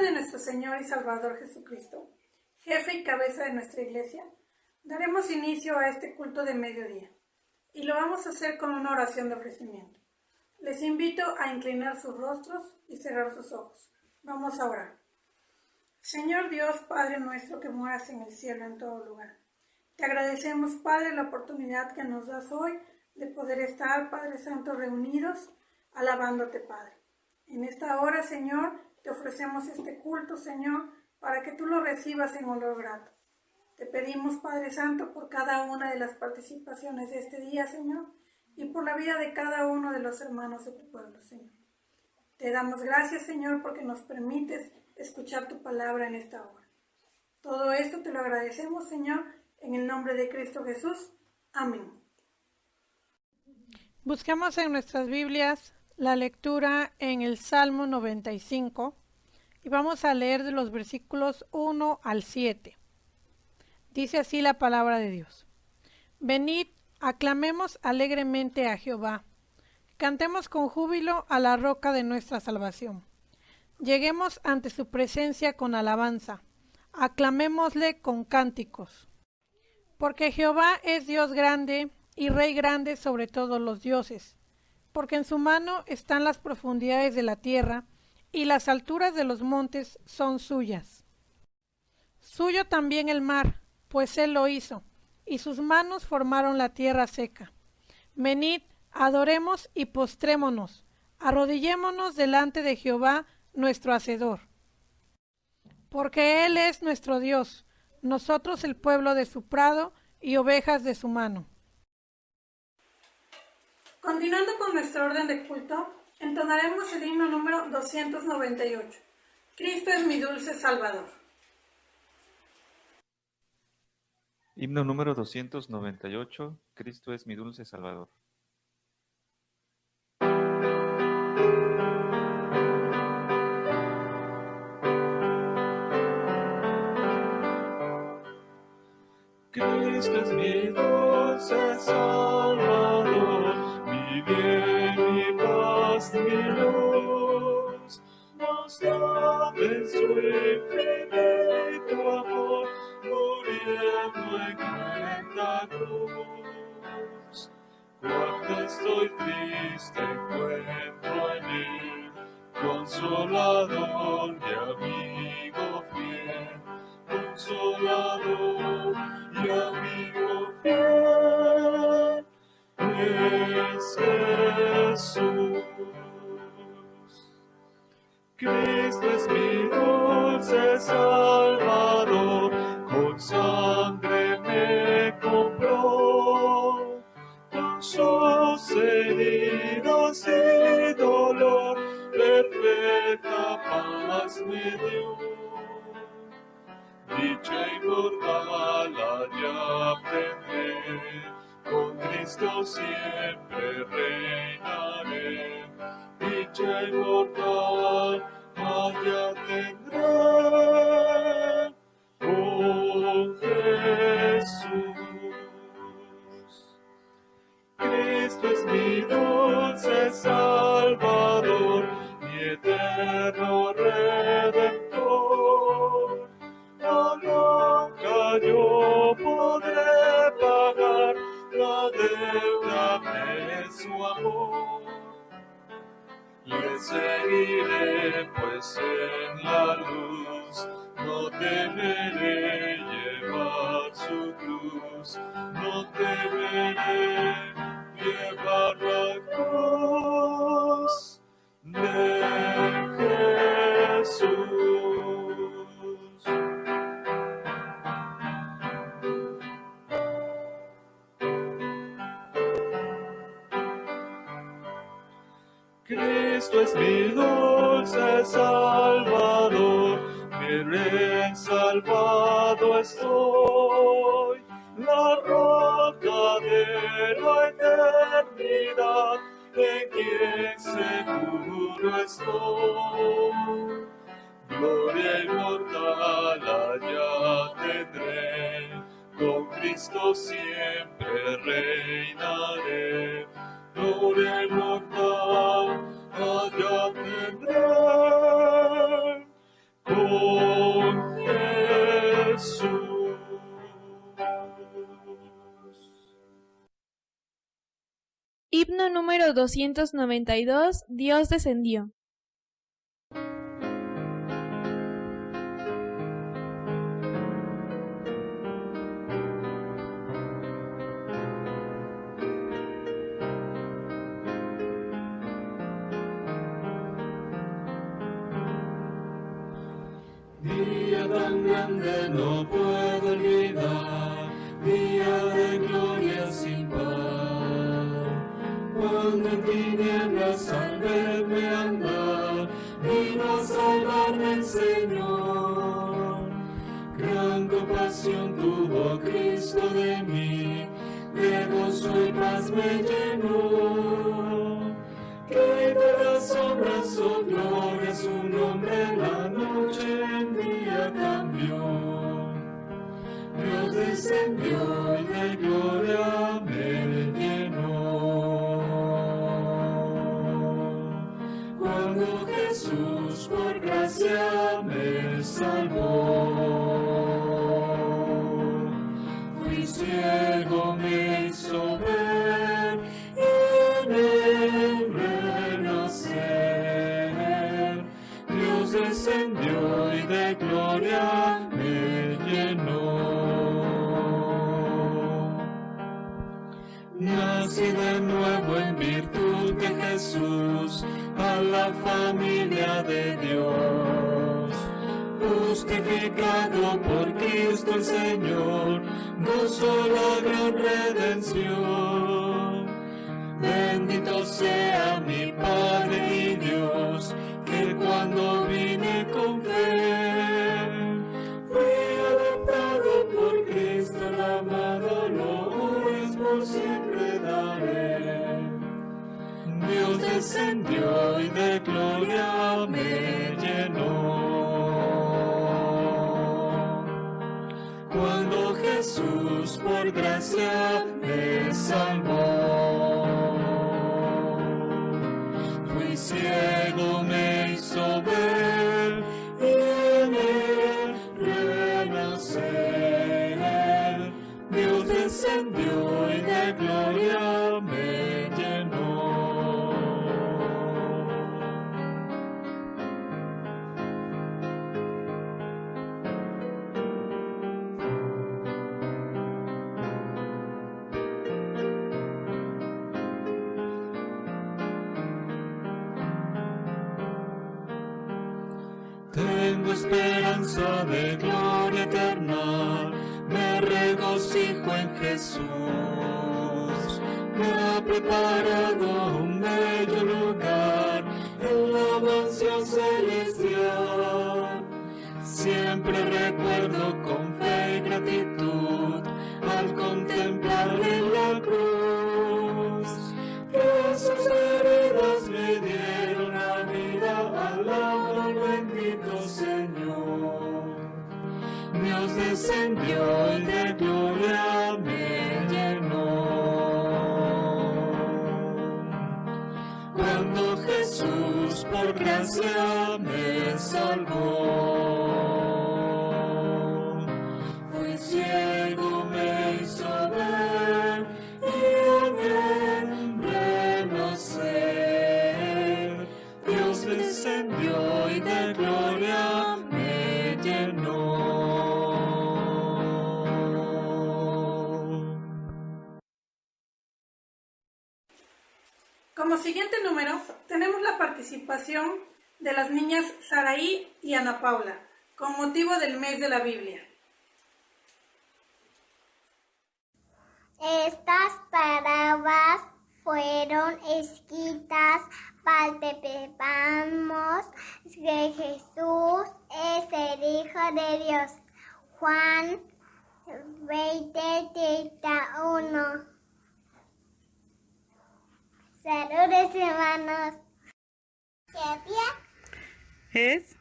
de nuestro Señor y Salvador Jesucristo, jefe y cabeza de nuestra iglesia, daremos inicio a este culto de mediodía y lo vamos a hacer con una oración de ofrecimiento. Les invito a inclinar sus rostros y cerrar sus ojos. Vamos a orar. Señor Dios, Padre nuestro que moras en el cielo en todo lugar, te agradecemos, Padre, la oportunidad que nos das hoy de poder estar, Padre Santo, reunidos, alabándote, Padre. En esta hora, Señor, te ofrecemos este culto, Señor, para que tú lo recibas en olor grato. Te pedimos, Padre Santo, por cada una de las participaciones de este día, Señor, y por la vida de cada uno de los hermanos de tu pueblo, Señor. Te damos gracias, Señor, porque nos permites escuchar tu palabra en esta hora. Todo esto te lo agradecemos, Señor, en el nombre de Cristo Jesús. Amén. Busquemos en nuestras Biblias la lectura en el Salmo 95 y vamos a leer de los versículos 1 al 7. Dice así la palabra de Dios. Venid, aclamemos alegremente a Jehová. Cantemos con júbilo a la roca de nuestra salvación. Lleguemos ante su presencia con alabanza. Aclamémosle con cánticos. Porque Jehová es Dios grande y Rey grande sobre todos los dioses. Porque en su mano están las profundidades de la tierra y las alturas de los montes son suyas. Suyo también el mar, pues él lo hizo, y sus manos formaron la tierra seca. Venid, adoremos y postrémonos, arrodillémonos delante de Jehová nuestro Hacedor. Porque él es nuestro Dios, nosotros el pueblo de su prado y ovejas de su mano. Continuando con nuestro orden de culto, entonaremos el himno número 298. Cristo es mi dulce Salvador. Himno número 298. Cristo es mi dulce Salvador. Cristo es mi dulce Salvador, mi bien, mi paz, mi luz, mostrado en su infinito amor, muriendo en cruenta cruz. Cuando estoy triste encuentro en él, consolador y amigo fiel, consolador y amigo fiel, es Jesús. Cristo es mi dulce Salvador, con sangre me compró, con sus heridas y dolor, perfecta paz me dio. Dicha inmortal allá tendré, con Cristo siempre reinaré. Dicha inmortal allá tendré, con Jesús. Cristo es mi dulce Salvador, mi eterno Redentor. Nunca yo podré pagar la deuda de su amor. Le seguiré pues en la luz, no temeré llevar su cruz, no temeré llevar la cruz de Jesús. Cristo es mi dulce Salvador, mi Rey salvado estoy, la roca de la eternidad, en quien seguro estoy. Gloria inmortal allá tendré, con Cristo siempre reinaré. Gloria inmortal allá tendré, con Himno número 292, Dios descendió. Día tan grande no puedo olvidar, día de gloria sin par. Cuando en tinieblas al verme andar, vino a salvarme el Señor. Gran compasión tuvo Cristo de mí, de gozo y paz me llenó. Que de las sombras su gloria, su nombre la noche en día cambió. Dios descendió y de gloria me llenó. Cuando Jesús por gracia me salvó, fui ciego, me hizo ver y en él renacer. Dios descendió y de gloria me llenó. Nací de nuevo en virtud de Jesús, a la familia de Dios. Justificado por Cristo el Señor, gozo la gran redención. Bendito sea mi Padre y Dios, que cuando vine con fe, fui adoptado por Cristo el amado, loores por siempre daré. Dios descendió y de gloria me llenó. Cuando Jesús por gracia me salvó, fui ciego, me hizo ver y en él renacer. Dios descendió y de gloria me llenó. Tengo esperanza de gloria eterna, me regocijo en Jesús. Me ha preparado un bello lugar en la mansión celestial. Siempre recuerdo con fe y gratitud al contemplarle en la cruz, que sus heridas me dieron la vida. Alabo al bendito Señor. Dios descendió y de gloria me llenó. Cuando Jesús por gracia me salvó, fui ciego, me hizo ver y en él renacer. Dios descendió y de gloria me llenó. Como siguiente número, tenemos la participación de las niñas Saraí y Ana Paula, con motivo del mes de la Biblia. Estas parábolas fueron escritas para que sepamos que Jesús es el Hijo de Dios. Juan 20:31. Saludos, hermanos. ¿Qué día? Es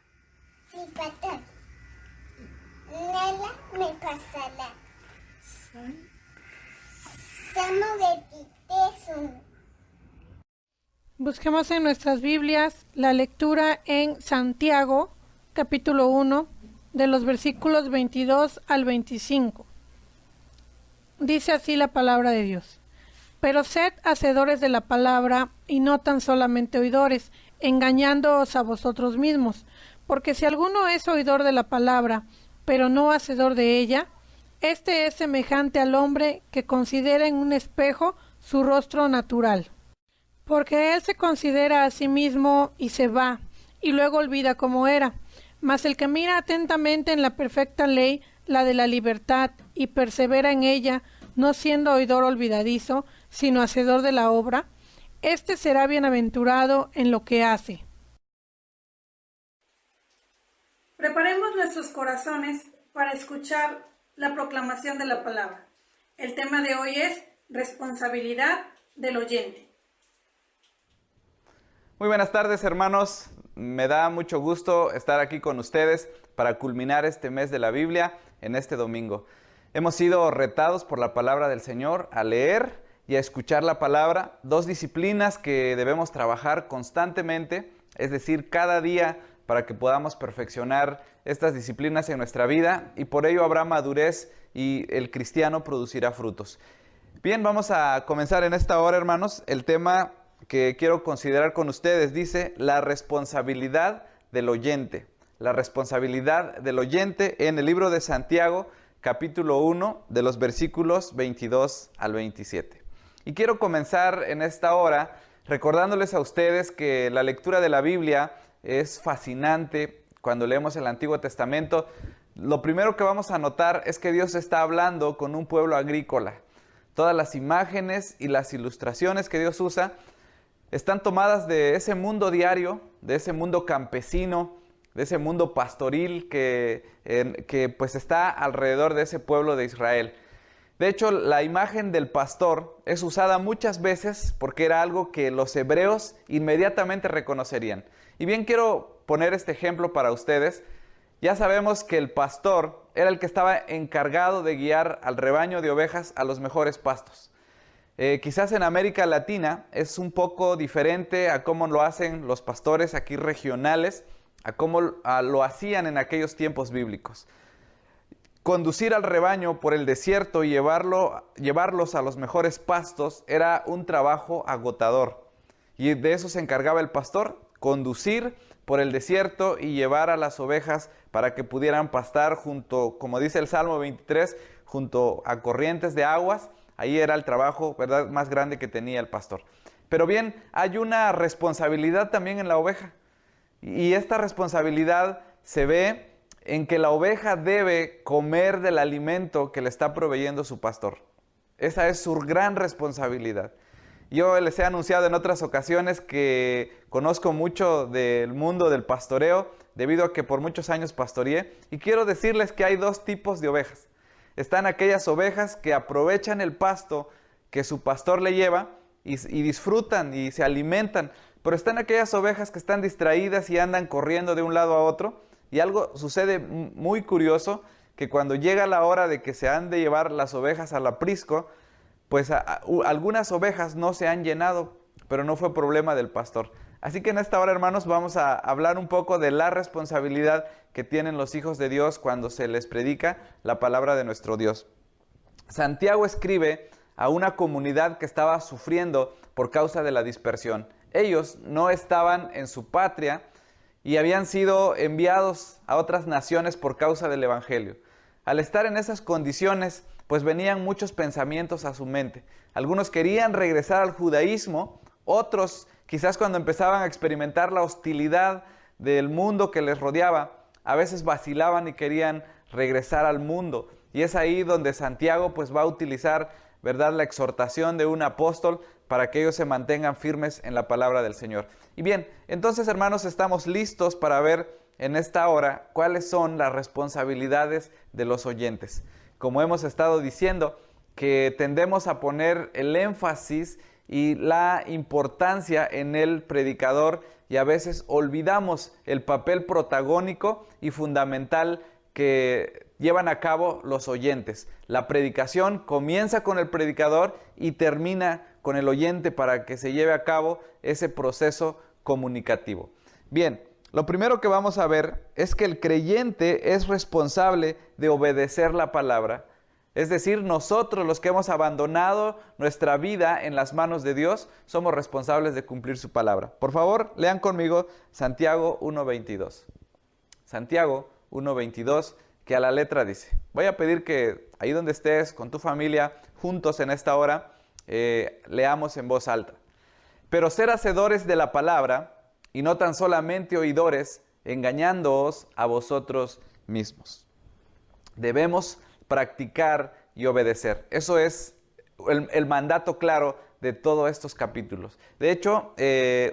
Mi patrón. Nela, mi pasala. Samo de Titesun. Busquemos en nuestras Biblias la lectura en Santiago, capítulo 1, de los versículos 22 al 25. Dice así la palabra de Dios. Pero sed hacedores de la palabra, y no tan solamente oidores, engañándoos a vosotros mismos. Porque si alguno es oidor de la palabra, pero no hacedor de ella, este es semejante al hombre que considera en un espejo su rostro natural. Porque él se considera a sí mismo y se va, y luego olvida cómo era. Mas el que mira atentamente en la perfecta ley, la de la libertad, y persevera en ella, no siendo oidor olvidadizo, sino hacedor de la obra, éste será bienaventurado en lo que hace. Preparemos nuestros corazones para escuchar la proclamación de la palabra. El tema de hoy es responsabilidad del oyente. Muy buenas tardes, hermanos. Me da mucho gusto estar aquí con ustedes para culminar este mes de la Biblia en este domingo. Hemos sido retados por la palabra del Señor a leer y a escuchar la palabra, dos disciplinas que debemos trabajar constantemente, es decir, cada día, para que podamos perfeccionar estas disciplinas en nuestra vida, y por ello habrá madurez y el cristiano producirá frutos. Bien, vamos a comenzar en esta hora, hermanos. El tema que quiero considerar con ustedes dice la responsabilidad del oyente. La responsabilidad del oyente en el libro de Santiago, capítulo 1, de los versículos 22 al 27. Y quiero comenzar en esta hora recordándoles a ustedes que la lectura de la Biblia es fascinante. Cuando leemos el Antiguo Testamento, lo primero que vamos a notar es que Dios está hablando con un pueblo agrícola. Todas las imágenes y las ilustraciones que Dios usa están tomadas de ese mundo diario, de ese mundo campesino, de ese mundo pastoril que pues está alrededor de ese pueblo de Israel. De hecho, la imagen del pastor es usada muchas veces porque era algo que los hebreos inmediatamente reconocerían. Y bien, quiero poner este ejemplo para ustedes. Ya sabemos que el pastor era el que estaba encargado de guiar al rebaño de ovejas a los mejores pastos. Quizás en América Latina es un poco diferente a cómo lo hacen los pastores aquí regionales, a cómo lo hacían en aquellos tiempos bíblicos. Conducir al rebaño por el desierto y llevarlos a los mejores pastos era un trabajo agotador. Y de eso se encargaba el pastor, conducir por el desierto y llevar a las ovejas para que pudieran pastar junto, como dice el Salmo 23, junto a corrientes de aguas. Ahí era el trabajo, ¿verdad?, más grande que tenía el pastor. Pero bien, hay una responsabilidad también en la oveja. Y esta responsabilidad se ve en que la oveja debe comer del alimento que le está proveyendo su pastor. Esa es su gran responsabilidad. Yo les he anunciado en otras ocasiones que conozco mucho del mundo del pastoreo, debido a que por muchos años pastoreé, y quiero decirles que hay dos tipos de ovejas. Están aquellas ovejas que aprovechan el pasto que su pastor le lleva y disfrutan y se alimentan, pero están aquellas ovejas que están distraídas y andan corriendo de un lado a otro, y algo sucede muy curioso, que cuando llega la hora de que se han de llevar las ovejas al aprisco, pues algunas ovejas no se han llenado, pero no fue problema del pastor. Así que en esta hora, hermanos, vamos a hablar un poco de la responsabilidad que tienen los hijos de Dios cuando se les predica la palabra de nuestro Dios. Santiago escribe a una comunidad que estaba sufriendo por causa de la dispersión. Ellos no estaban en su patria y habían sido enviados a otras naciones por causa del evangelio. Al estar en esas condiciones, pues venían muchos pensamientos a su mente. Algunos querían regresar al judaísmo, otros quizás cuando empezaban a experimentar la hostilidad del mundo que les rodeaba, a veces vacilaban y querían regresar al mundo. Y es ahí donde Santiago pues va a utilizar, ¿verdad?, la exhortación de un apóstol para que ellos se mantengan firmes en la palabra del Señor. Y bien, entonces, hermanos, estamos listos para ver en esta hora cuáles son las responsabilidades de los oyentes. Como hemos estado diciendo, que tendemos a poner el énfasis y la importancia en el predicador, y a veces olvidamos el papel protagónico y fundamental que llevan a cabo los oyentes. La predicación comienza con el predicador y termina con el oyente para que se lleve a cabo ese proceso comunicativo. Bien, lo primero que vamos a ver es que el creyente es responsable de obedecer la palabra. Es decir, nosotros los que hemos abandonado nuestra vida en las manos de Dios, somos responsables de cumplir su palabra. Por favor, lean conmigo Santiago 1:22. Santiago 1:22, que a la letra dice. Voy a pedir que ahí donde estés, con tu familia, juntos en esta hora, leamos en voz alta. Pero ser hacedores de la palabra, y no tan solamente oidores, engañándoos a vosotros mismos. Debemos practicar y obedecer. Eso es el mandato claro de todos estos capítulos. De hecho,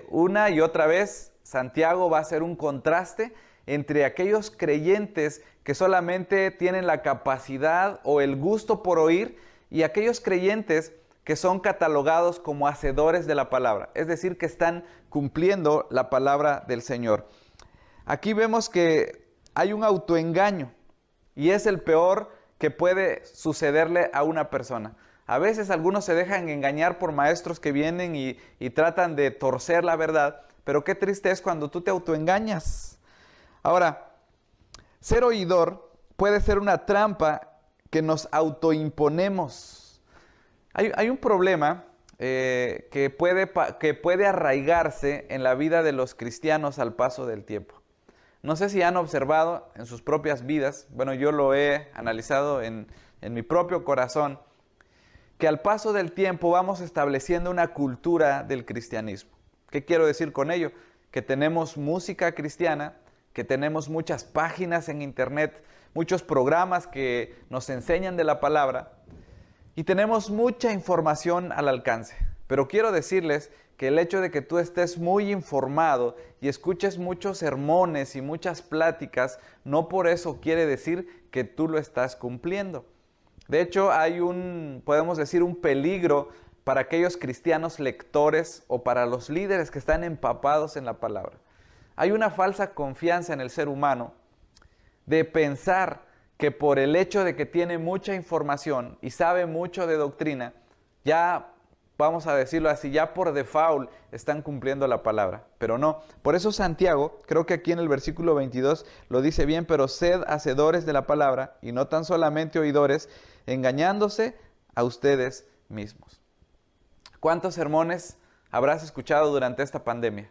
una y otra vez, Santiago va a hacer un contraste entre aquellos creyentes que solamente tienen la capacidad o el gusto por oír y aquellos creyentes que son catalogados como hacedores de la palabra, es decir, que están cumpliendo la palabra del Señor. Aquí vemos que hay un autoengaño y es el peor que puede sucederle a una persona. A veces algunos se dejan engañar por maestros que vienen y tratan de torcer la verdad, pero qué triste es cuando tú te autoengañas. Ahora, ser oidor puede ser una trampa que nos autoimponemos. Hay un problema que puede arraigarse en la vida de los cristianos al paso del tiempo. No sé si han observado en sus propias vidas, bueno, yo lo he analizado en mi propio corazón, que al paso del tiempo vamos estableciendo una cultura del cristianismo. ¿Qué quiero decir con ello? Que tenemos música cristiana, que tenemos muchas páginas en internet, muchos programas que nos enseñan de la palabra, y tenemos mucha información al alcance. Pero quiero decirles que el hecho de que tú estés muy informado y escuches muchos sermones y muchas pláticas, no por eso quiere decir que tú lo estás cumpliendo. De hecho, hay podemos decir, un peligro para aquellos cristianos lectores o para los líderes que están empapados en la palabra. Hay una falsa confianza en el ser humano de pensar que por el hecho de que tiene mucha información y sabe mucho de doctrina, ya, vamos a decirlo así, ya por default están cumpliendo la palabra. Pero no, por eso Santiago, creo que aquí en el versículo 22 lo dice bien, pero sed hacedores de la palabra y no tan solamente oidores, engañándose a ustedes mismos. ¿Cuántos sermones habrás escuchado durante esta pandemia?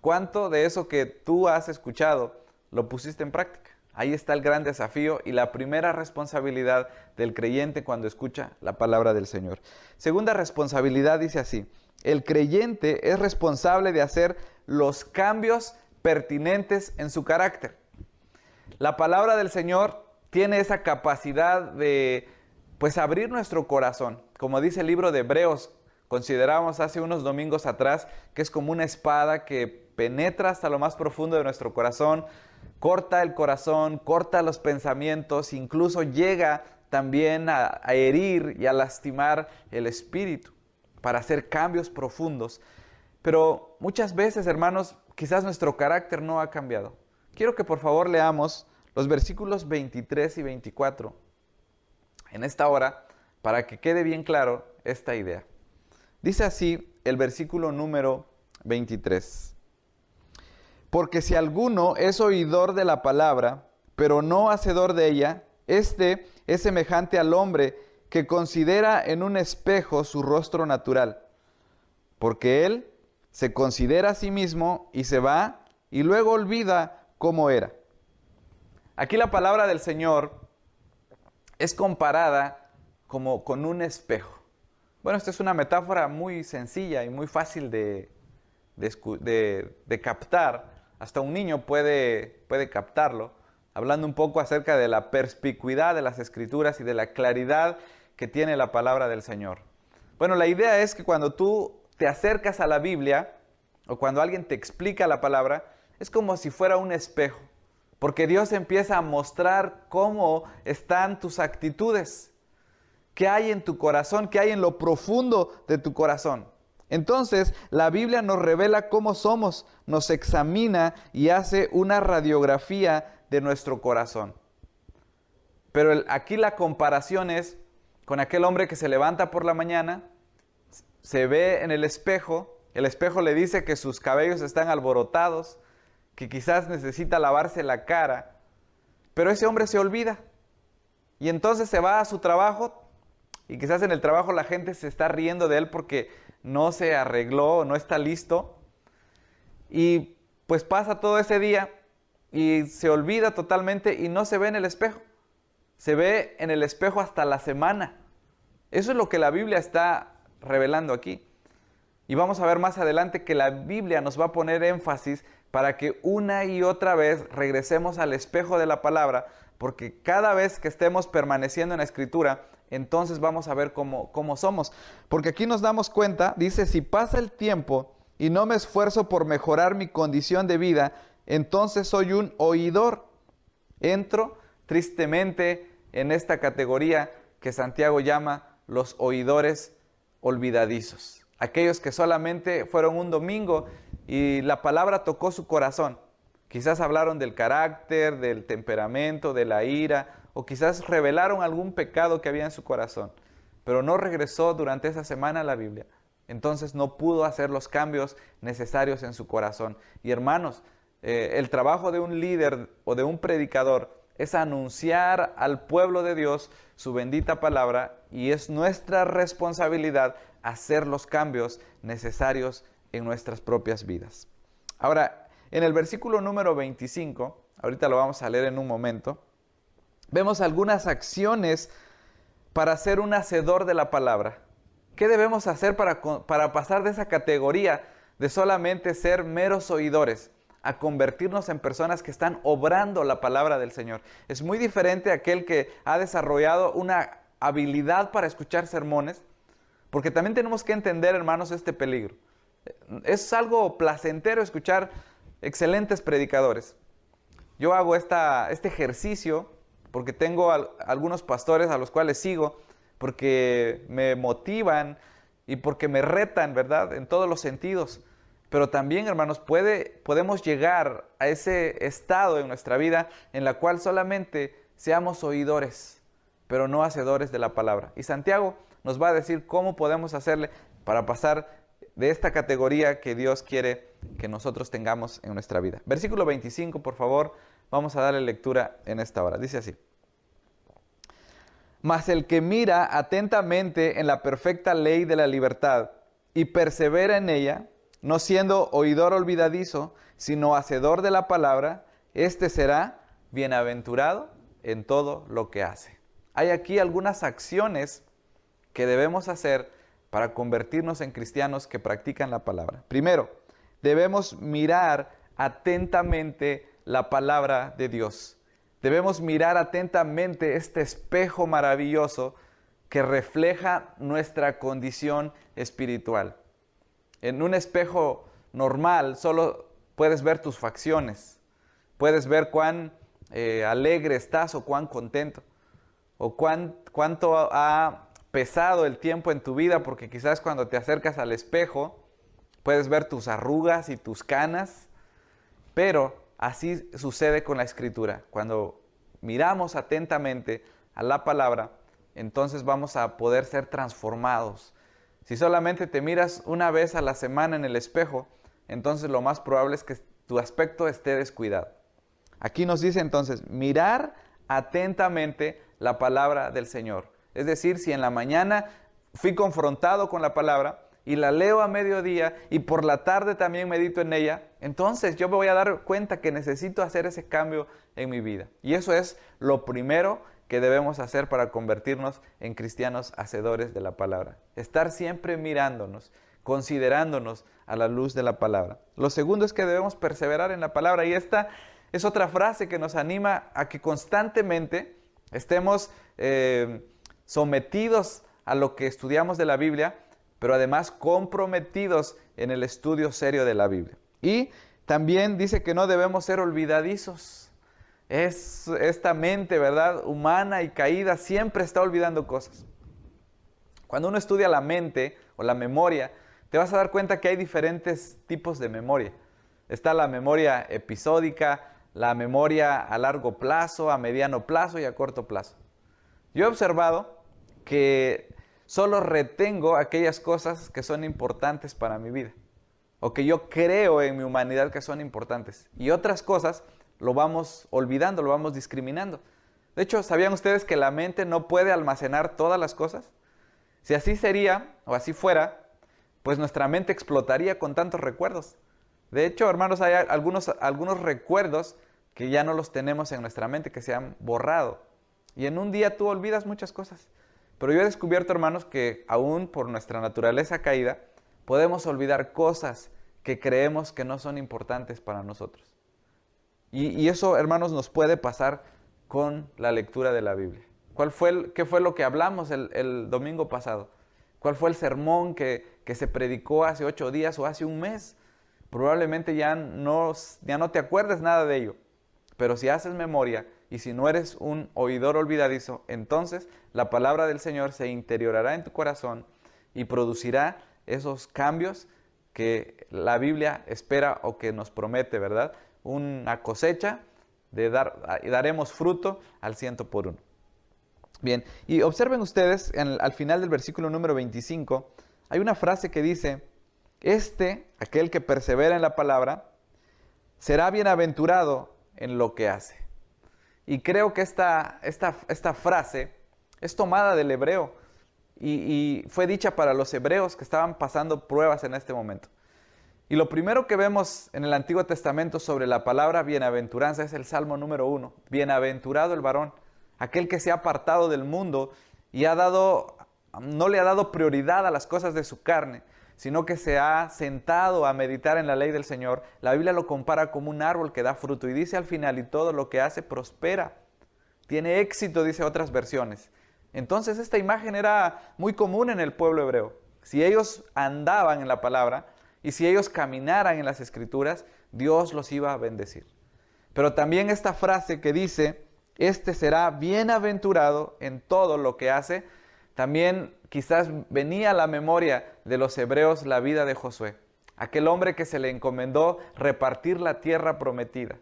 ¿Cuánto de eso que tú has escuchado lo pusiste en práctica? Ahí está el gran desafío y la primera responsabilidad del creyente cuando escucha la palabra del Señor. Segunda responsabilidad dice así: el creyente es responsable de hacer los cambios pertinentes en su carácter. La palabra del Señor tiene esa capacidad de, abrir nuestro corazón. Como dice el libro de Hebreos, consideramos hace unos domingos atrás, que es como una espada que penetra hasta lo más profundo de nuestro corazón, corta el corazón, corta los pensamientos, incluso llega también a herir y a lastimar el espíritu para hacer cambios profundos. Pero muchas veces, hermanos, quizás nuestro carácter no ha cambiado. Quiero que por favor leamos los versículos 23 y 24 en esta hora para que quede bien claro esta idea. Dice así el versículo número 23. Porque si alguno es oidor de la palabra, pero no hacedor de ella, este es semejante al hombre que considera en un espejo su rostro natural. Porque él se considera a sí mismo y se va y luego olvida cómo era. Aquí la palabra del Señor es comparada como con un espejo. Bueno, esta es una metáfora muy sencilla y muy fácil de captar. Hasta un niño puede captarlo, hablando un poco acerca de la perspicuidad de las Escrituras y de la claridad que tiene la palabra del Señor. Bueno, la idea es que cuando tú te acercas a la Biblia, o cuando alguien te explica la palabra, es como si fuera un espejo, porque Dios empieza a mostrar cómo están tus actitudes, qué hay en tu corazón, qué hay en lo profundo de tu corazón. Entonces, la Biblia nos revela cómo somos, nos examina y hace una radiografía de nuestro corazón. Pero aquí la comparación es con aquel hombre que se levanta por la mañana, se ve en el espejo le dice que sus cabellos están alborotados, que quizás necesita lavarse la cara, pero ese hombre se olvida. Y entonces se va a su trabajo y quizás en el trabajo la gente se está riendo de él porque no se arregló, no está listo. Y pues pasa todo ese día y se olvida totalmente y no se ve en el espejo. Se ve en el espejo hasta la semana. Eso es lo que la Biblia está revelando aquí. Y vamos a ver más adelante que la Biblia nos va a poner énfasis para que una y otra vez regresemos al espejo de la palabra, porque cada vez que estemos permaneciendo en la Escritura, entonces vamos a ver cómo somos. Porque aquí nos damos cuenta, dice, si pasa el tiempo y no me esfuerzo por mejorar mi condición de vida, entonces soy un oidor. Entro tristemente en esta categoría que Santiago llama los oidores olvidadizos. Aquellos que solamente fueron un domingo y la palabra tocó su corazón. Quizás hablaron del carácter, del temperamento, de la ira, o quizás revelaron algún pecado que había en su corazón, pero no regresó durante esa semana a la Biblia. Entonces no pudo hacer los cambios necesarios en su corazón. Y hermanos, el trabajo de un líder o de un predicador es anunciar al pueblo de Dios su bendita palabra, y es nuestra responsabilidad hacer los cambios necesarios en nuestras propias vidas. Ahora, en el versículo número 25, ahorita lo vamos a leer en un momento, vemos algunas acciones para ser un hacedor de la palabra. ¿Qué debemos hacer para pasar de esa categoría de solamente ser meros oidores a convertirnos en personas que están obrando la palabra del Señor? Es muy diferente a aquel que ha desarrollado una habilidad para escuchar sermones, porque también tenemos que entender, hermanos, este peligro. Es algo placentero escuchar excelentes predicadores. Yo hago este ejercicio porque tengo algunos pastores a los cuales sigo, porque me motivan y porque me retan, ¿verdad?, en todos los sentidos. Pero también, hermanos, podemos llegar a ese estado en nuestra vida en la cual solamente seamos oidores, pero no hacedores de la palabra. Y Santiago nos va a decir cómo podemos hacerle para pasar de esta categoría que Dios quiere que nosotros tengamos en nuestra vida. Versículo 25, por favor, vamos a darle lectura en esta hora. Dice así: Mas el que mira atentamente en la perfecta ley de la libertad y persevera en ella, no siendo oidor olvidadizo, sino hacedor de la palabra, éste será bienaventurado en todo lo que hace. Hay aquí algunas acciones que debemos hacer para convertirnos en cristianos que practican la palabra. Primero, debemos mirar atentamente la palabra de Dios. Debemos mirar atentamente este espejo maravilloso que refleja nuestra condición espiritual. En un espejo normal solo puedes ver tus facciones, puedes ver cuán alegre estás o cuán contento, o cuánto ha pesado el tiempo en tu vida, porque quizás cuando te acercas al espejo puedes ver tus arrugas y tus canas, pero así sucede con la Escritura. Cuando miramos atentamente a la palabra, entonces vamos a poder ser transformados. Si solamente te miras una vez a la semana en el espejo, entonces lo más probable es que tu aspecto esté descuidado. Aquí nos dice entonces, mirar atentamente la palabra del Señor. Es decir, si en la mañana fui confrontado con la palabra y la leo a mediodía y por la tarde también medito en ella, entonces yo me voy a dar cuenta que necesito hacer ese cambio en mi vida. Y eso es lo primero que debemos hacer para convertirnos en cristianos hacedores de la palabra. Estar siempre mirándonos, considerándonos a la luz de la palabra. Lo segundo es que debemos perseverar en la palabra, y esta es otra frase que nos anima a que constantemente estemos sometidos a lo que estudiamos de la Biblia, pero además comprometidos en el estudio serio de la Biblia. Y también dice que no debemos ser olvidadizos. Esta mente, ¿verdad?, humana y caída siempre está olvidando cosas. Cuando uno estudia la mente o la memoria, te vas a dar cuenta que hay diferentes tipos de memoria. Está la memoria episódica, la memoria a largo plazo, a mediano plazo y a corto plazo. Yo he observado que solo retengo aquellas cosas que son importantes para mi vida, o que yo creo en mi humanidad que son importantes, y otras cosas lo vamos olvidando, lo vamos discriminando. De hecho, ¿sabían ustedes que la mente no puede almacenar todas las cosas? Si así sería, o así fuera, pues nuestra mente explotaría con tantos recuerdos. De hecho, hermanos, hay algunos recuerdos que ya no los tenemos en nuestra mente, que se han borrado. Y en un día tú olvidas muchas cosas. Pero yo he descubierto, hermanos, que aún por nuestra naturaleza caída, podemos olvidar cosas que creemos que no son importantes para nosotros. Y eso, hermanos, nos puede pasar con la lectura de la Biblia. ¿Qué fue lo que hablamos el domingo pasado? ¿Cuál fue el sermón que se predicó hace 8 días o hace un mes? Probablemente ya no te acuerdes nada de ello. Pero si haces memoria y si no eres un oidor olvidadizo, entonces la palabra del Señor se interiorará en tu corazón y producirá esos cambios que la Biblia espera o que nos promete, ¿verdad? Una cosecha y daremos fruto al 100 por 1. Bien, y observen ustedes, al final del versículo número 25, hay una frase que dice, aquel que persevera en la palabra, será bienaventurado en lo que hace. Y creo que esta frase es tomada del hebreo y fue dicha para los hebreos que estaban pasando pruebas en este momento. Y lo primero que vemos en el Antiguo Testamento sobre la palabra bienaventuranza es el Salmo número 1. Bienaventurado el varón, aquel que se ha apartado del mundo y no le ha dado prioridad a las cosas de su carne, sino que se ha sentado a meditar en la ley del Señor. La Biblia lo compara como un árbol que da fruto y dice al final, y todo lo que hace prospera. Tiene éxito, dice otras versiones. Entonces esta imagen era muy común en el pueblo hebreo. Si ellos andaban en la palabra y si ellos caminaran en las Escrituras, Dios los iba a bendecir. Pero también esta frase que dice, será bienaventurado en todo lo que hace, también quizás venía a la memoria de los hebreos la vida de Josué, aquel hombre que se le encomendó repartir la tierra prometida,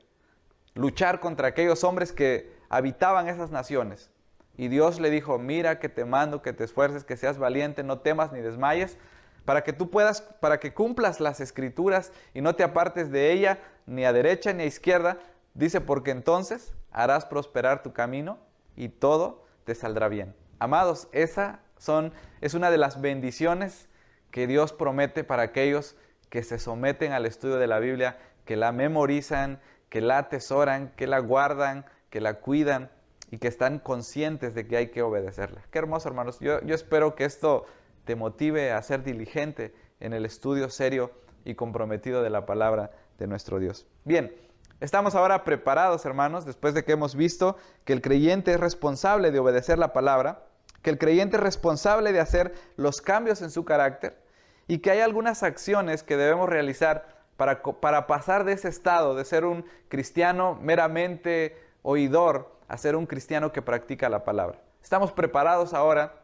luchar contra aquellos hombres que habitaban esas naciones. Y Dios le dijo, mira que te mando, que te esfuerces, que seas valiente, no temas ni desmayes, para que cumplas las Escrituras y no te apartes de ella, ni a derecha ni a izquierda. Dice, porque entonces harás prosperar tu camino y todo te saldrá bien. Amados, es una de las bendiciones que Dios promete para aquellos que se someten al estudio de la Biblia, que la memorizan, que la atesoran, que la guardan, que la cuidan y que están conscientes de que hay que obedecerla. Qué hermoso, hermanos. Yo espero que esto te motive a ser diligente en el estudio serio y comprometido de la palabra de nuestro Dios. Bien, estamos ahora preparados, hermanos, después de que hemos visto que el creyente es responsable de obedecer la palabra, que el creyente es responsable de hacer los cambios en su carácter y que hay algunas acciones que debemos realizar para pasar de ese estado de ser un cristiano meramente oidor a ser un cristiano que practica la palabra. Estamos preparados ahora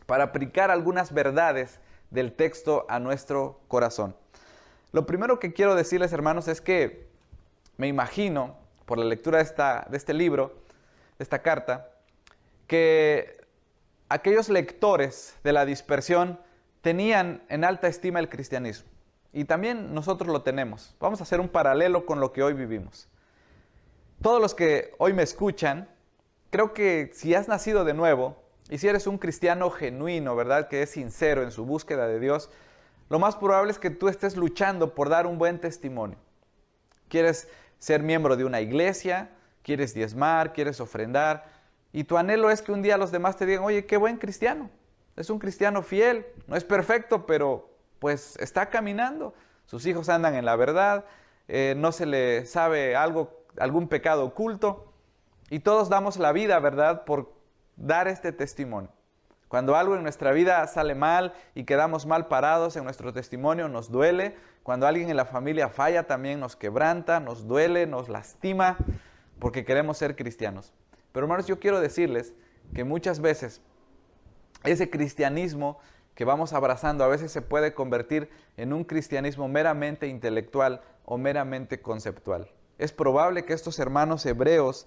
para aplicar algunas verdades del texto a nuestro corazón. Lo primero que quiero decirles, hermanos, es que me imagino, por la lectura de este libro, de esta carta, que aquellos lectores de la dispersión tenían en alta estima el cristianismo. Y también nosotros lo tenemos. Vamos a hacer un paralelo con lo que hoy vivimos. Todos los que hoy me escuchan, creo que si has nacido de nuevo, y si eres un cristiano genuino, ¿verdad?, que es sincero en su búsqueda de Dios, lo más probable es que tú estés luchando por dar un buen testimonio. Quieres ser miembro de una iglesia, quieres diezmar, quieres ofrendar, y tu anhelo es que un día los demás te digan, oye, qué buen cristiano, es un cristiano fiel, no es perfecto, pero pues está caminando, sus hijos andan en la verdad, no se le sabe algún pecado oculto, y todos damos la vida, ¿verdad?, por dar este testimonio. Cuando algo en nuestra vida sale mal y quedamos mal parados en nuestro testimonio, nos duele. Cuando alguien en la familia falla, también nos quebranta, nos duele, nos lastima, porque queremos ser cristianos. Pero hermanos, yo quiero decirles que muchas veces ese cristianismo que vamos abrazando a veces se puede convertir en un cristianismo meramente intelectual o meramente conceptual. Es probable que estos hermanos hebreos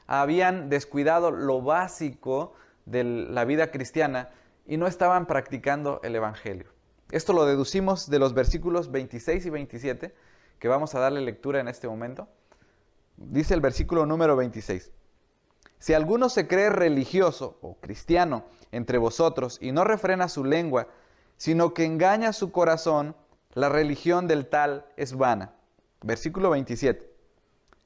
habían descuidado lo básico de la vida cristiana y no estaban practicando el evangelio. Esto lo deducimos de los versículos 26 y 27, que vamos a darle lectura en este momento. Dice el versículo número 26. Si alguno se cree religioso o cristiano entre vosotros y no refrena su lengua, sino que engaña su corazón, la religión del tal es vana. Versículo 27.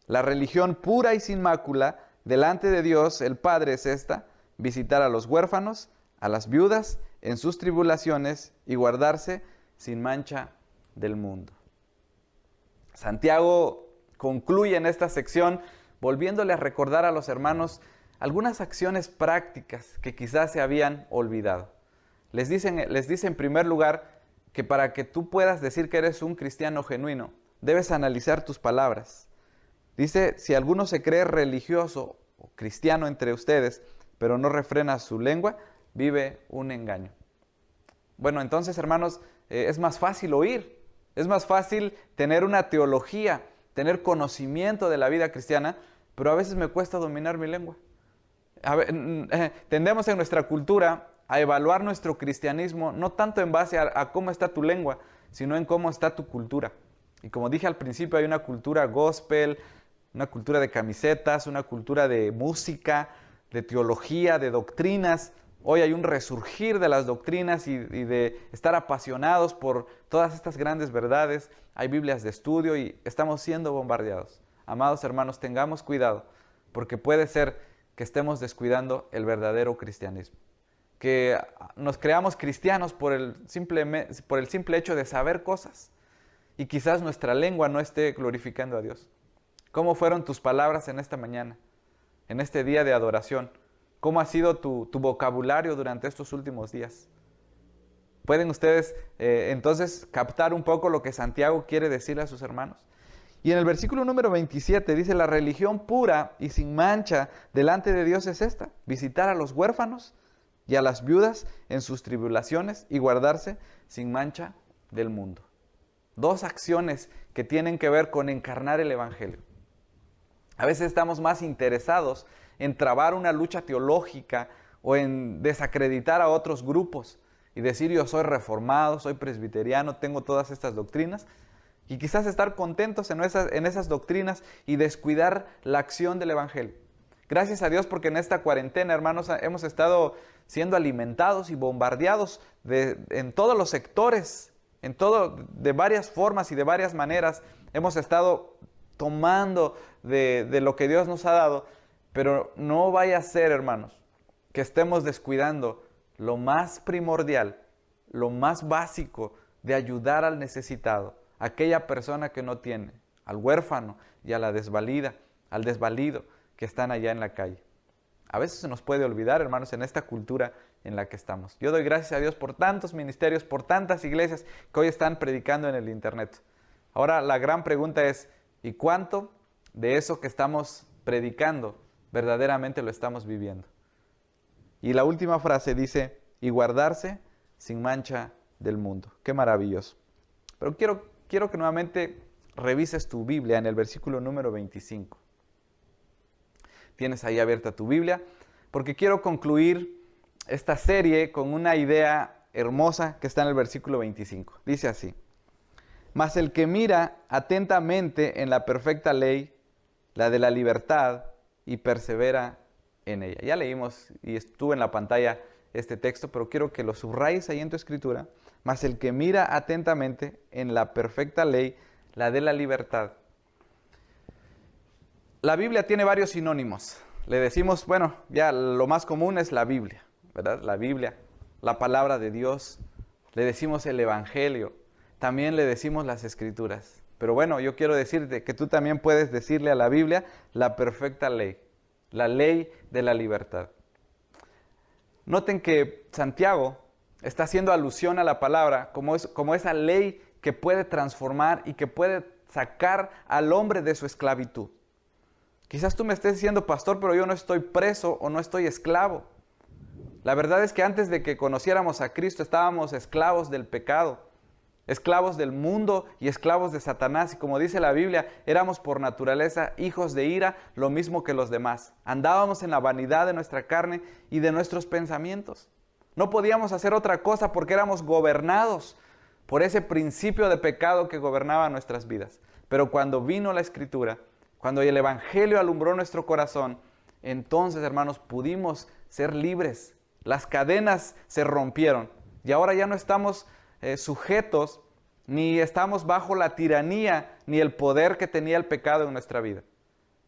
La religión pura y sin mácula delante de Dios el Padre es esta: visitar a los huérfanos, a las viudas en sus tribulaciones y guardarse sin mancha del mundo. Santiago concluye en esta sección volviéndole a recordar a los hermanos algunas acciones prácticas que quizás se habían olvidado. Les dice en primer lugar que para que tú puedas decir que eres un cristiano genuino, debes analizar tus palabras. Dice, si alguno se cree religioso o cristiano entre ustedes, pero no refrena su lengua, vive un engaño. Bueno, entonces, hermanos, es más fácil oír, es más fácil tener una teología, tener conocimiento de la vida cristiana, pero a veces me cuesta dominar mi lengua. Tendemos en nuestra cultura a evaluar nuestro cristianismo no tanto en base a cómo está tu lengua, sino en cómo está tu cultura. Y como dije al principio, hay una cultura gospel, una cultura de camisetas, una cultura de música, de teología, de doctrinas. Hoy hay un resurgir de las doctrinas y de estar apasionados por todas estas grandes verdades. Hay Biblias de estudio y estamos siendo bombardeados. Amados hermanos, tengamos cuidado, porque puede ser que estemos descuidando el verdadero cristianismo. Que nos creamos cristianos por el simple hecho de saber cosas y quizás nuestra lengua no esté glorificando a Dios. ¿Cómo fueron tus palabras en esta mañana, en este día de adoración? ¿Cómo ha sido tu vocabulario durante estos últimos días? ¿Pueden ustedes entonces captar un poco lo que Santiago quiere decirle a sus hermanos? Y en el versículo número 27 dice, la religión pura y sin mancha delante de Dios es esta: visitar a los huérfanos y a las viudas en sus tribulaciones y guardarse sin mancha del mundo. Dos acciones que tienen que ver con encarnar el evangelio. A veces estamos más interesados en trabar una lucha teológica o en desacreditar a otros grupos y decir yo soy reformado, soy presbiteriano, tengo todas estas doctrinas, y quizás estar contentos en esas doctrinas y descuidar la acción del evangelio. Gracias a Dios porque en esta cuarentena, hermanos, hemos estado siendo alimentados y bombardeados en todos los sectores, de varias formas y de varias maneras. Hemos estado tomando de lo que Dios nos ha dado, pero no vaya a ser, hermanos, que estemos descuidando lo más primordial, lo más básico de ayudar al necesitado, aquella persona que no tiene, al huérfano y a la desvalida, al desvalido que están allá en la calle. A veces se nos puede olvidar, hermanos, en esta cultura en la que estamos. Yo doy gracias a Dios por tantos ministerios, por tantas iglesias que hoy están predicando en el internet. Ahora la gran pregunta es, ¿y cuánto de eso que estamos predicando verdaderamente lo estamos viviendo? Y la última frase dice, y guardarse sin mancha del mundo. Qué maravilloso. Pero quiero que nuevamente revises tu Biblia en el versículo número 25. Tienes ahí abierta tu Biblia, porque quiero concluir esta serie con una idea hermosa que está en el versículo 25. Dice así: mas el que mira atentamente en la perfecta ley, la de la libertad, y persevera en ella. Ya leímos y estuvo en la pantalla este texto, pero quiero que lo subrayes ahí en tu escritura. Mas el que mira atentamente en la perfecta ley, la de la libertad. La Biblia tiene varios sinónimos. Le decimos, bueno, ya lo más común es la Biblia, ¿verdad? La Biblia, la palabra de Dios. Le decimos el Evangelio. También le decimos las Escrituras. Pero bueno, yo quiero decirte que tú también puedes decirle a la Biblia la perfecta ley, la ley de la libertad. Noten que Santiago está haciendo alusión a la palabra como esa ley que puede transformar y que puede sacar al hombre de su esclavitud. Quizás tú me estés diciendo, pastor, pero yo no estoy preso o no estoy esclavo. La verdad es que antes de que conociéramos a Cristo estábamos esclavos del pecado, esclavos del mundo y esclavos de Satanás. Y como dice la Biblia, éramos por naturaleza hijos de ira, lo mismo que los demás. Andábamos en la vanidad de nuestra carne y de nuestros pensamientos. No podíamos hacer otra cosa porque éramos gobernados por ese principio de pecado que gobernaba nuestras vidas. Pero cuando vino la Escritura, cuando el Evangelio alumbró nuestro corazón, entonces, hermanos, pudimos ser libres. Las cadenas se rompieron y ahora ya no estamos sujetos, ni estamos bajo la tiranía, ni el poder que tenía el pecado en nuestra vida.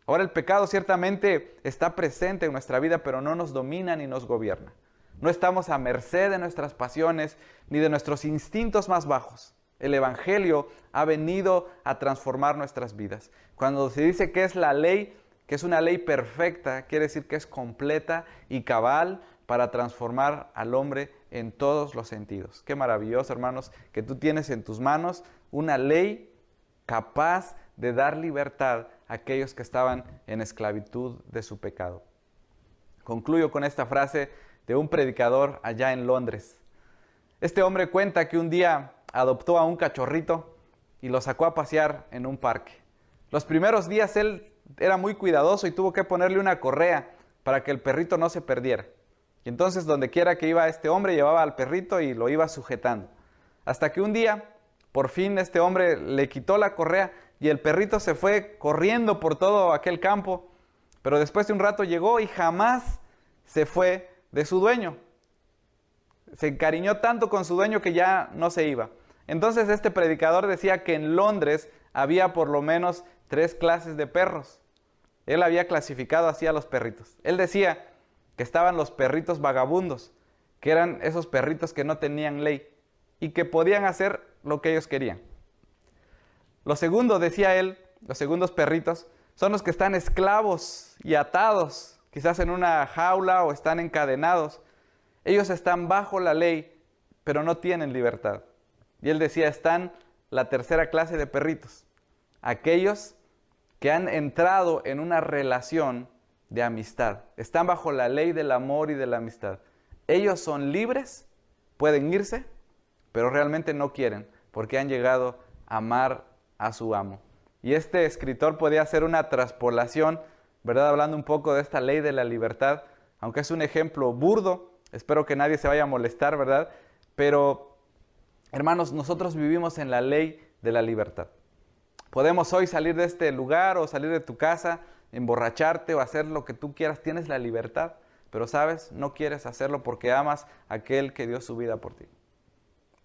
Ahora el pecado ciertamente está presente en nuestra vida, pero no nos domina ni nos gobierna. No estamos a merced de nuestras pasiones, ni de nuestros instintos más bajos. El Evangelio ha venido a transformar nuestras vidas. Cuando se dice que es la ley, que es una ley perfecta, quiere decir que es completa y cabal para transformar al hombre en todos los sentidos. Qué maravilloso, hermanos, que tú tienes en tus manos una ley capaz de dar libertad a aquellos que estaban en esclavitud de su pecado. Concluyo con esta frase de un predicador allá en Londres. Este hombre cuenta que un día adoptó a un cachorrito y lo sacó a pasear en un parque. Los primeros días él era muy cuidadoso y tuvo que ponerle una correa para que el perrito no se perdiera. Y entonces donde quiera que iba este hombre llevaba al perrito y lo iba sujetando. Hasta que un día, por fin este hombre le quitó la correa y el perrito se fue corriendo por todo aquel campo. Pero después de un rato llegó y jamás se fue de su dueño. Se encariñó tanto con su dueño que ya no se iba. Entonces este predicador decía que en Londres había por lo menos 3 clases de perros. Él había clasificado así a los perritos. Él decía que estaban los perritos vagabundos, que eran esos perritos que no tenían ley y que podían hacer lo que ellos querían. Los segundos, decía él, los segundos perritos son los que están esclavos y atados, quizás en una jaula o están encadenados. Ellos están bajo la ley, pero no tienen libertad. Y él decía, están la tercera clase de perritos, aquellos que han entrado en una relación de amistad. Están bajo la ley del amor y de la amistad. Ellos son libres, pueden irse, pero realmente no quieren, porque han llegado a amar a su amo. Y este escritor podía hacer una traspolación, ¿verdad? Hablando un poco de esta ley de la libertad, aunque es un ejemplo burdo, espero que nadie se vaya a molestar, ¿verdad? Pero, hermanos, nosotros vivimos en la ley de la libertad. Podemos hoy salir de este lugar o salir de tu casa, emborracharte o hacer lo que tú quieras, tienes la libertad, pero sabes, no quieres hacerlo porque amas a aquel que dio su vida por ti.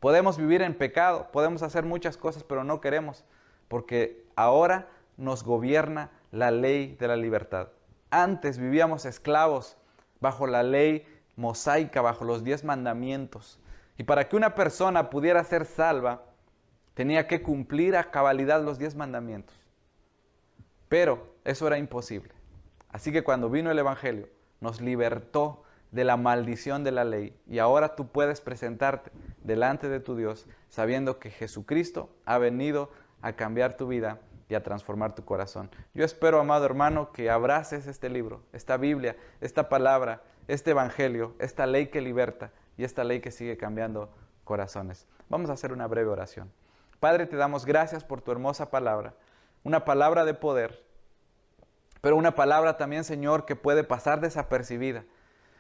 Podemos vivir en pecado, podemos hacer muchas cosas, pero no queremos, porque ahora nos gobierna la ley de la libertad. Antes vivíamos esclavos bajo la ley mosaica, bajo los 10 mandamientos, y para que una persona pudiera ser salva, tenía que cumplir a cabalidad los 10 mandamientos. Pero eso era imposible. Así que cuando vino el Evangelio, nos libertó de la maldición de la ley. Y ahora tú puedes presentarte delante de tu Dios sabiendo que Jesucristo ha venido a cambiar tu vida y a transformar tu corazón. Yo espero, amado hermano, que abraces este libro, esta Biblia, esta palabra, este Evangelio, esta ley que liberta y esta ley que sigue cambiando corazones. Vamos a hacer una breve oración. Padre, te damos gracias por tu hermosa palabra, una palabra de poder, pero una palabra también, Señor, que puede pasar desapercibida,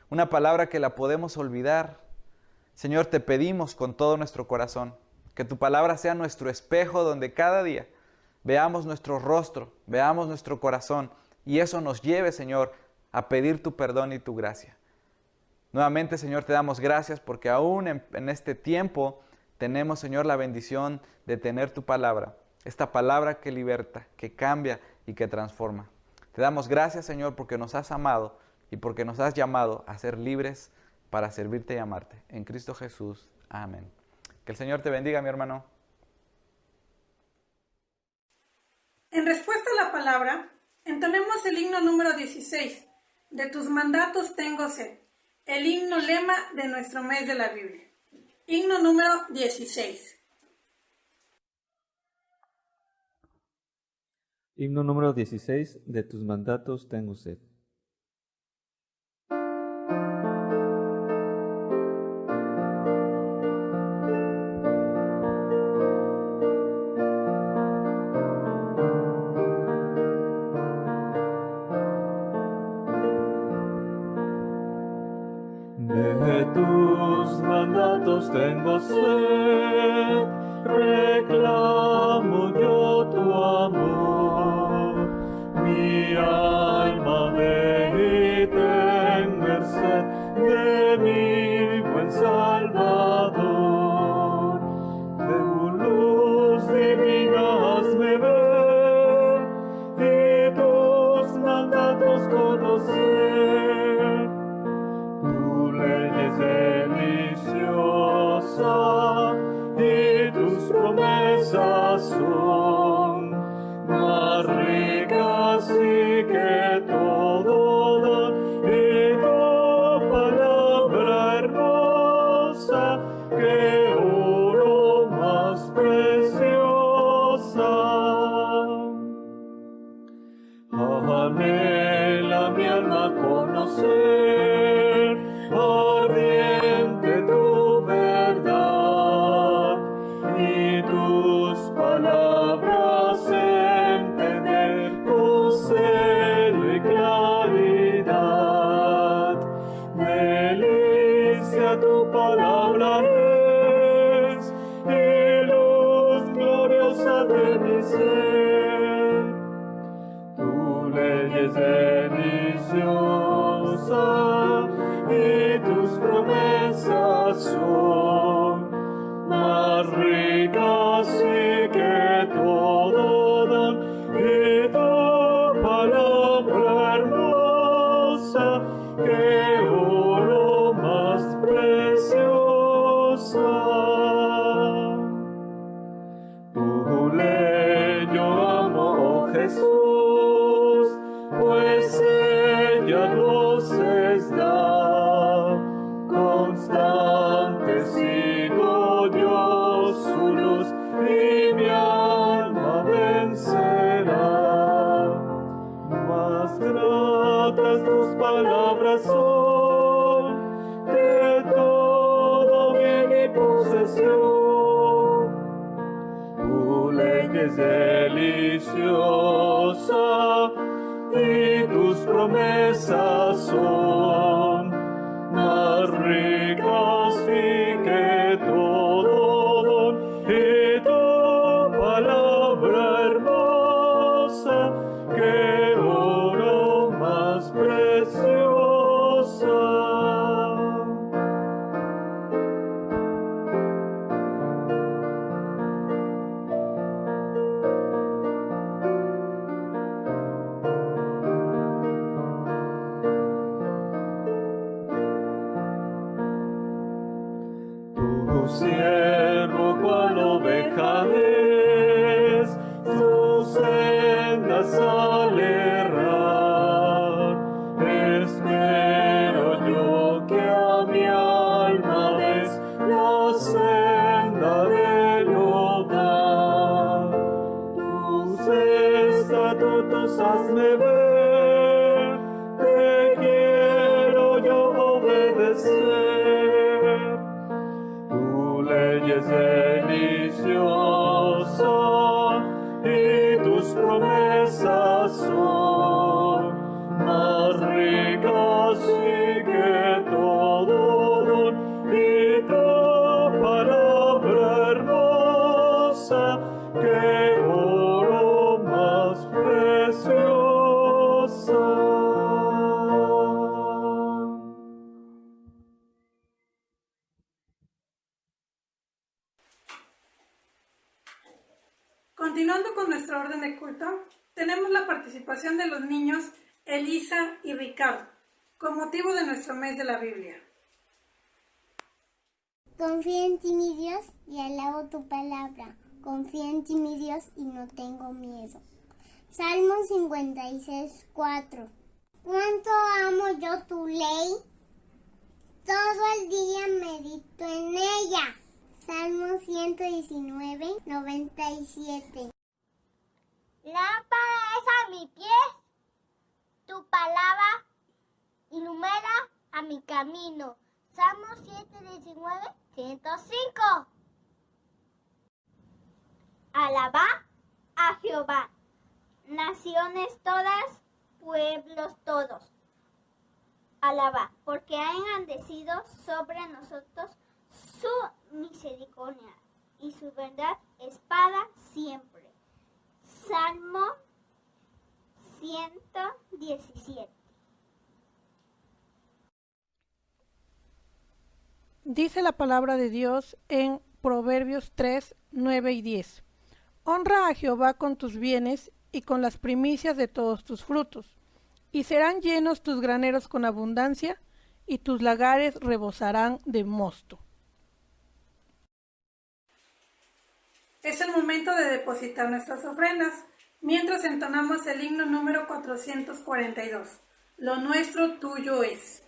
una palabra que la podemos olvidar. Señor, te pedimos con todo nuestro corazón que tu palabra sea nuestro espejo donde cada día veamos nuestro rostro, veamos nuestro corazón y eso nos lleve, Señor, a pedir tu perdón y tu gracia. Nuevamente, Señor, te damos gracias porque aún en este tiempo tenemos, Señor, la bendición de tener tu palabra, esta palabra que liberta, que cambia y que transforma. Te damos gracias, Señor, porque nos has amado y porque nos has llamado a ser libres para servirte y amarte. En Cristo Jesús. Amén. Que el Señor te bendiga, mi hermano. En respuesta a la palabra, entonemos el himno número 16. De tus mandatos tengo sed. El himno lema de nuestro mes de la Biblia. Himno número 16. Himno número 16. De tus mandatos tengo sed. De tus mandatos tengo sed, reclamo tu amor, mi alma bebe mi buen Salvador. De luz divina hazme ver y tus mandatos conocer. Tu ley es deliciosa y tus promesas son más ricas y que todo don, y tu palabra hermosa que oro más preciosa. Anhela mi alma conocer, ardiente tu verdad, y tus palabras entender con celo y claridad. Delicia tu palabra es, y luz gloriosa de mi ser. Tu ley es deliciosa y tus promesas son más ricas y que todo don, y tu palabra hermosa que oro más preciosa. Tu ley yo amo, oh Jesús, pues ella voces da. Constante sigo yo su luz y mi alma vencerá. Más gratas tus palabras son que todo bien y posesión. Tu ley es deliciosa y tus promesas son más ricas y que todo don, y tu palabra hermosa que oro más preciosa. Tu siervo cual oveja es, sus sendas al errar. Espero yo que a mi alma des la senda del hogar. Tus estatutos hazme ver, te quiero yo obedecer. Tu ley es deliciosa y tus promesas son más ricas y que todo don, y tu palabra hermosa que oro más preciosa. Continuando con nuestra orden de culto, tenemos la participación de los niños Elisa y Ricardo, con motivo de nuestro mes de la Biblia. Confío en ti, mi Dios, y alabo tu palabra. Confío en ti, mi Dios, y no tengo miedo. Salmo 56, 4. Cuánto amo yo tu ley, todo el día medito en ella. Salmo 119, 97. Lámpara es a mi pies, tu palabra ilumina a mi camino. Salmo 119, 105. Alabá a Jehová, naciones todas, pueblos todos. Alabá, porque ha engrandecido sobre nosotros su misericordia y su verdad espada siempre. Salmo 117. Dice la palabra de Dios en Proverbios 3, 9 y 10. Honra a Jehová con tus bienes y con las primicias de todos tus frutos, y serán llenos tus graneros con abundancia, y tus lagares rebosarán de mosto. Es el momento de depositar nuestras ofrendas, mientras entonamos el himno número 442. Lo nuestro tuyo es.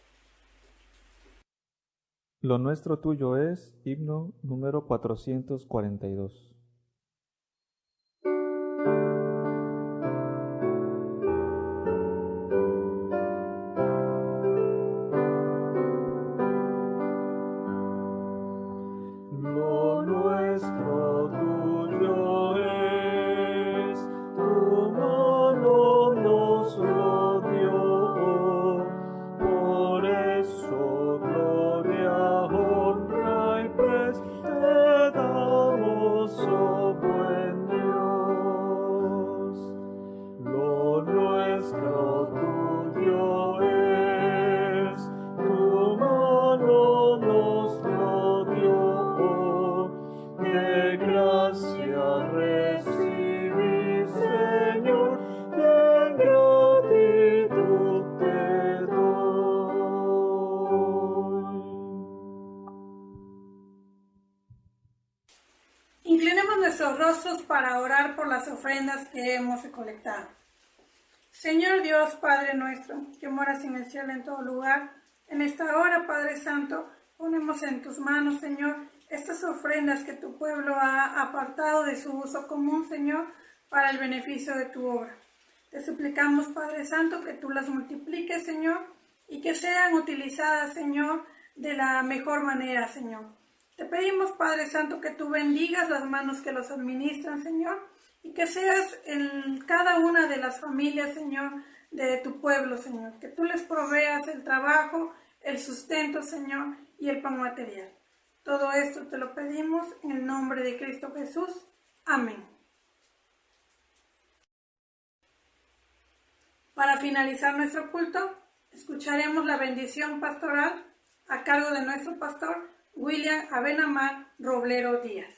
Lo nuestro tuyo es, himno número 442. Lo nuestro tuyo es, tu mano nos lo dio, por eso gloria, honra y pres te damos, oh buen Dios. Lo nuestro tuyo es, tu mano nos lo dio, de gracia recibí, Señor, y en gratitud te doy. Inclinemos nuestros rostros para orar por las ofrendas que hemos recolectado. Señor Dios, Padre nuestro, que moras en el cielo en todo lugar, en esta hora, Padre Santo, ponemos en tus manos, Señor, estas ofrendas que tu pueblo ha apartado de su uso común, Señor, para el beneficio de tu obra. Te suplicamos, Padre Santo, que tú las multipliques, Señor, y que sean utilizadas, Señor, de la mejor manera, Señor. Te pedimos, Padre Santo, que tú bendigas las manos que los administran, Señor, y que seas en cada una de las familias, Señor, de tu pueblo, Señor. Que tú les proveas el trabajo, el sustento, Señor, y el pan material. Todo esto te lo pedimos en el nombre de Cristo Jesús. Amén. Para finalizar nuestro culto, escucharemos la bendición pastoral a cargo de nuestro pastor William Abenamar Roblero Díaz.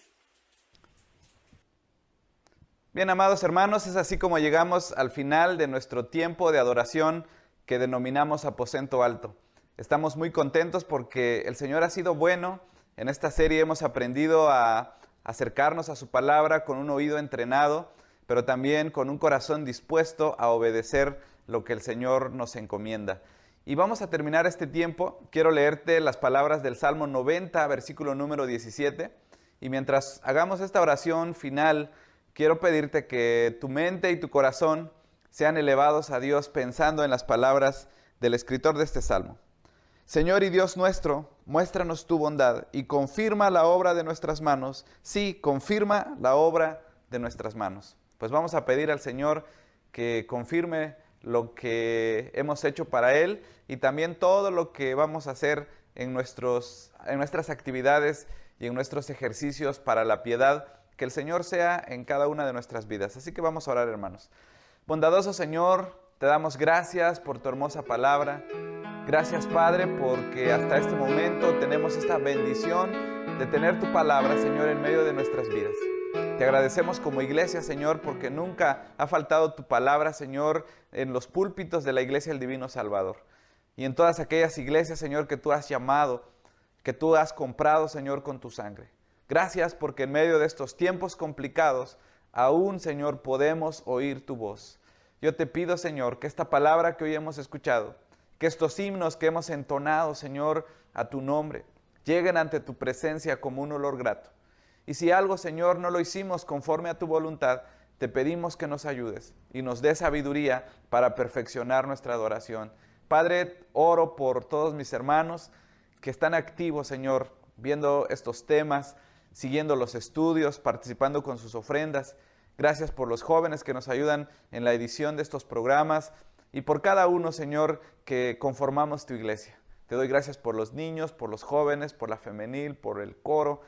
Bien, amados hermanos, es así como llegamos al final de nuestro tiempo de adoración que denominamos Aposento Alto. Estamos muy contentos porque el Señor ha sido bueno. En esta serie hemos aprendido a acercarnos a su palabra con un oído entrenado, pero también con un corazón dispuesto a obedecer lo que el Señor nos encomienda. Y vamos a terminar este tiempo. Quiero leerte las palabras del Salmo 90, versículo número 17. Y mientras hagamos esta oración final, quiero pedirte que tu mente y tu corazón sean elevados a Dios pensando en las palabras del escritor de este Salmo. Señor y Dios nuestro, muéstranos tu bondad y confirma la obra de nuestras manos. Sí, confirma la obra de nuestras manos. Pues vamos a pedir al Señor que confirme lo que hemos hecho para Él y también todo lo que vamos a hacer en nuestras actividades y en nuestros ejercicios para la piedad, que el Señor sea en cada una de nuestras vidas. Así que vamos a orar, hermanos. Bondadoso Señor, te damos gracias por tu hermosa palabra. Gracias, Padre, porque hasta este momento tenemos esta bendición de tener tu palabra, Señor, en medio de nuestras vidas. Te agradecemos como iglesia, Señor, porque nunca ha faltado tu palabra, Señor, en los púlpitos de la Iglesia del Divino Salvador. Y en todas aquellas iglesias, Señor, que tú has llamado, que tú has comprado, Señor, con tu sangre. Gracias porque en medio de estos tiempos complicados, aún, Señor, podemos oír tu voz. Yo te pido, Señor, que esta palabra que hoy hemos escuchado, que estos himnos que hemos entonado, Señor, a tu nombre, lleguen ante tu presencia como un olor grato. Y si algo, Señor, no lo hicimos conforme a tu voluntad, te pedimos que nos ayudes y nos des sabiduría para perfeccionar nuestra adoración. Padre, oro por todos mis hermanos que están activos, Señor, viendo estos temas, siguiendo los estudios, participando con sus ofrendas. Gracias por los jóvenes que nos ayudan en la edición de estos programas y por cada uno, Señor, que conformamos tu iglesia. Te doy gracias por los niños, por los jóvenes, por la femenil, por el coro,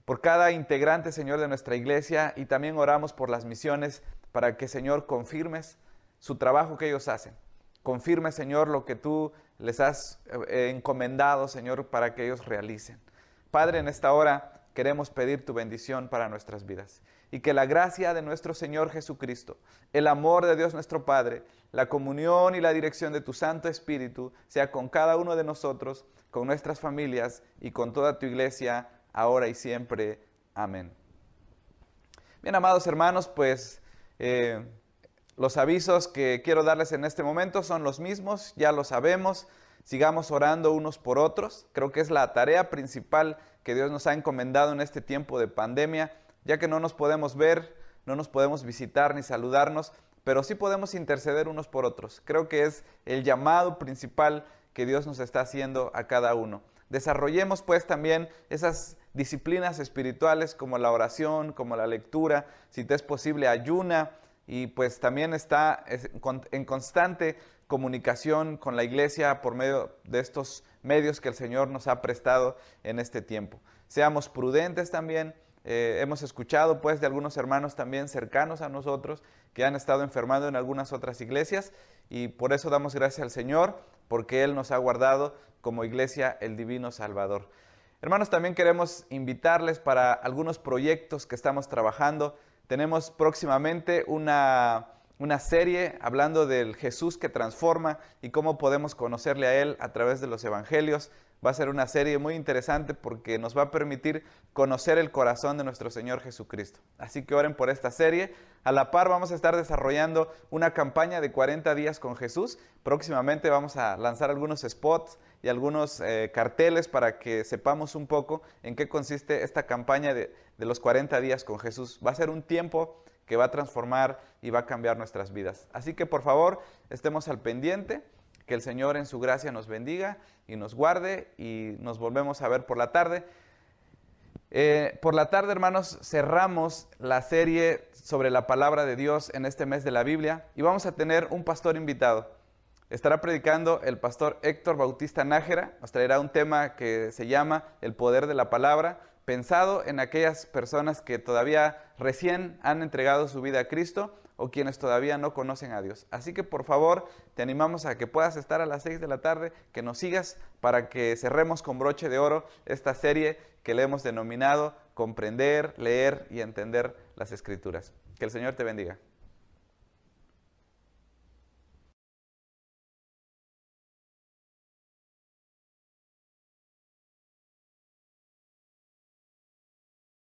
por cada integrante, Señor, de nuestra iglesia, y también oramos por las misiones para que, Señor, confirmes su trabajo que ellos hacen. confirme, Señor, lo que tú les has encomendado, Señor, para que ellos realicen. Padre, en esta hora queremos pedir tu bendición para nuestras vidas y que la gracia de nuestro Señor Jesucristo, el amor de Dios nuestro Padre, la comunión y la dirección de tu Santo Espíritu sea con cada uno de nosotros, con nuestras familias y con toda tu iglesia, ahora y siempre. Amén. Bien, amados hermanos, pues los avisos que quiero darles en este momento son los mismos, ya lo sabemos. Sigamos orando unos por otros. Creo que es la tarea principal que Dios nos ha encomendado en este tiempo de pandemia, ya que no nos podemos ver, no nos podemos visitar ni saludarnos, pero sí podemos interceder unos por otros. Creo que es el llamado principal que Dios nos está haciendo a cada uno. Desarrollemos pues también esas disciplinas espirituales como la oración, como la lectura, si te es posible ayuna, y pues también está en constante comunicación con la iglesia por medio de estos medios que el Señor nos ha prestado en este tiempo. Seamos prudentes también. Hemos escuchado pues de algunos hermanos también cercanos a nosotros que han estado enfermando en algunas otras iglesias, y por eso damos gracias al Señor, porque Él nos ha guardado como iglesia el Divino Salvador. Hermanos, también queremos invitarles para algunos proyectos que estamos trabajando. Tenemos próximamente una serie hablando del Jesús que transforma y cómo podemos conocerle a Él a través de los evangelios. Va a ser una serie muy interesante porque nos va a permitir conocer el corazón de nuestro Señor Jesucristo. Así que oren por esta serie. A la par vamos a estar desarrollando una campaña de 40 días con Jesús. Próximamente vamos a lanzar algunos spots y algunos carteles para que sepamos un poco en qué consiste esta campaña de los 40 días con Jesús. Va a ser un tiempo que va a transformar y va a cambiar nuestras vidas. Así que por favor, estemos al pendiente. Que el Señor en su gracia nos bendiga y nos guarde, y nos volvemos a ver por la tarde. Por la tarde, hermanos, cerramos la serie sobre la palabra de Dios en este mes de la Biblia, y vamos a tener un pastor invitado. Estará predicando el pastor Héctor Bautista Nájera. Nos traerá un tema que se llama El poder de la palabra, pensado en aquellas personas que todavía recién han entregado su vida a Cristo o quienes todavía no conocen a Dios. Así que por favor te animamos a que puedas estar a las 6 de la tarde, que nos sigas para que cerremos con broche de oro esta serie que le hemos denominado Comprender, Leer y Entender las Escrituras. Que el Señor te bendiga.